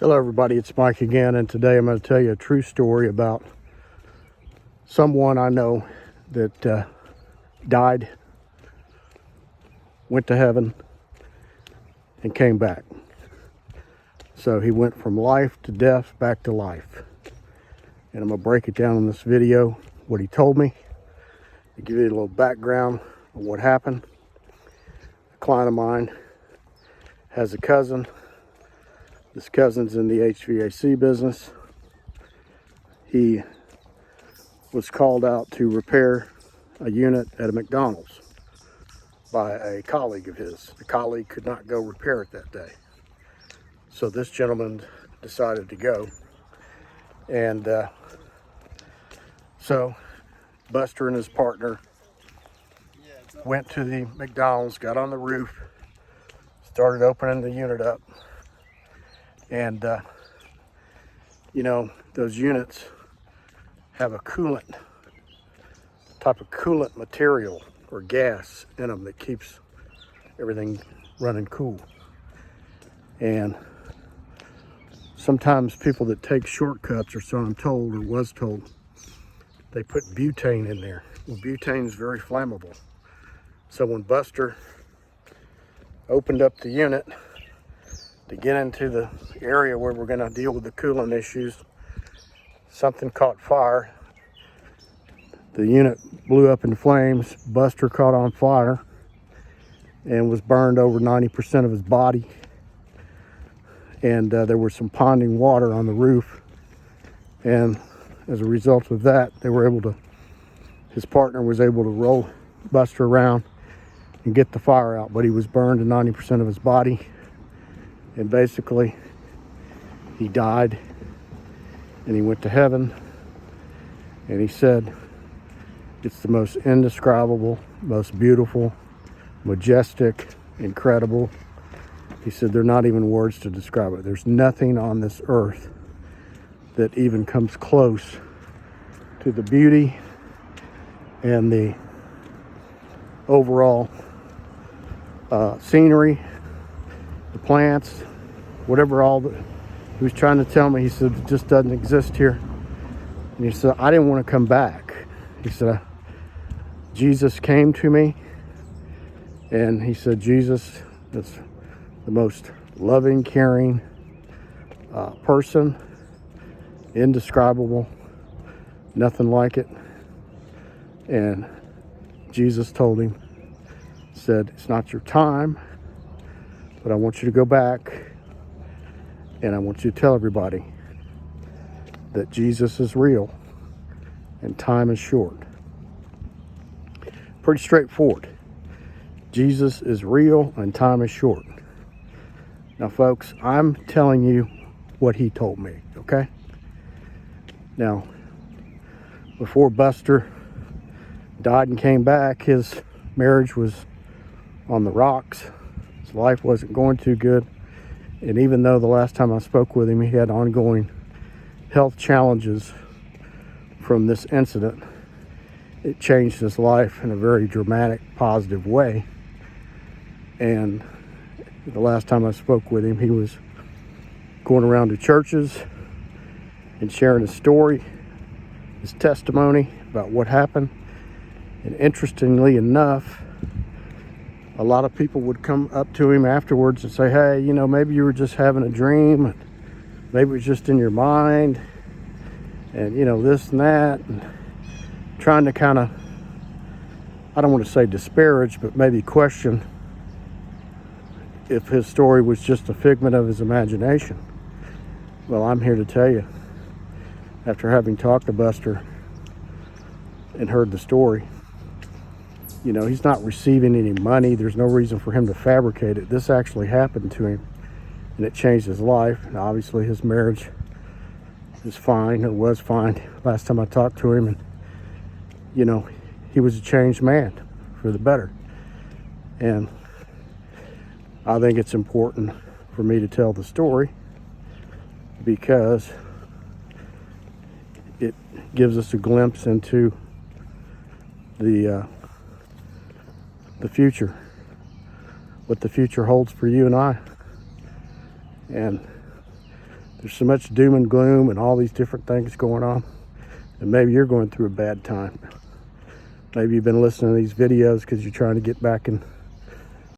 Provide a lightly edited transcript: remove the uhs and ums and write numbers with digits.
Hello everybody, it's Mike again, and today I'm going to tell you a true story about someone I know that died, went to heaven, and came back. So he went from life to death, back to life. And I'm going to break it down in this video, what he told me, to give you a little background on what happened. A client of mine has a cousin. This cousin's in the HVAC business. He was called out to repair a unit at a McDonald's by a colleague of his. The colleague could not go repair it that day. So this gentleman decided to go. And so Buster and his partner went to the McDonald's, got on the roof, started opening the unit up. And, you know, those units have a coolant, type of coolant material or gas in them that keeps everything running cool. And sometimes people that take shortcuts, or so I'm told, or was told, they put butane in there. Well, butane is very flammable. So when Buster opened up the unit to get into the area where we're going to deal with the coolant issues, something caught fire. The unit blew up in flames. Buster caught on fire and was burned over 90% of his body. And there was some ponding water on the roof. And as a result of that, his partner was able to roll Buster around and get the fire out. But he was burned to 90% of his body. And basically, he died and he went to heaven. And he said, it's the most indescribable, most beautiful, majestic, incredible. He said, there are not even words to describe it. There's nothing on this earth that even comes close to the beauty and the overall scenery, the plants, whatever he was trying to tell me. He said, it just doesn't exist here. And he said, I didn't want to come back. He said, Jesus came to me, and he said, Jesus is the most loving, caring person, indescribable, nothing like it. And Jesus told him, said, it's not your time, but I want you to go back, and I want you to tell everybody that Jesus is real and time is short. Pretty straightforward. Jesus is real and time is short. Now, folks, I'm telling you what he told me, okay? Now, before Buster died and came back, his marriage was on the rocks. His life wasn't going too good. And even though the last time I spoke with him, he had ongoing health challenges from this incident, it changed his life in a very dramatic, positive way. And the last time I spoke with him, he was going around to churches and sharing his story, his testimony about what happened. And interestingly enough, a lot of people would come up to him afterwards and say, hey, you know, maybe you were just having a dream. Maybe it was just in your mind. And, you know, this and that. And trying to kind of, I don't want to say disparage, but maybe question if his story was just a figment of his imagination. Well, I'm here to tell you, after having talked to Buster and heard the story, you know, he's not receiving any money. There's no reason for him to fabricate it. This actually happened to him, and it changed his life. And obviously his marriage is fine, or was fine last time I talked to him. And, you know, he was a changed man for the better. And I think it's important for me to tell the story because it gives us a glimpse into the future, what the future holds for you and I. And There's so much doom and gloom and all these different things going on, and maybe you're going through a bad time. Maybe you've been listening to these videos because you're trying to get back in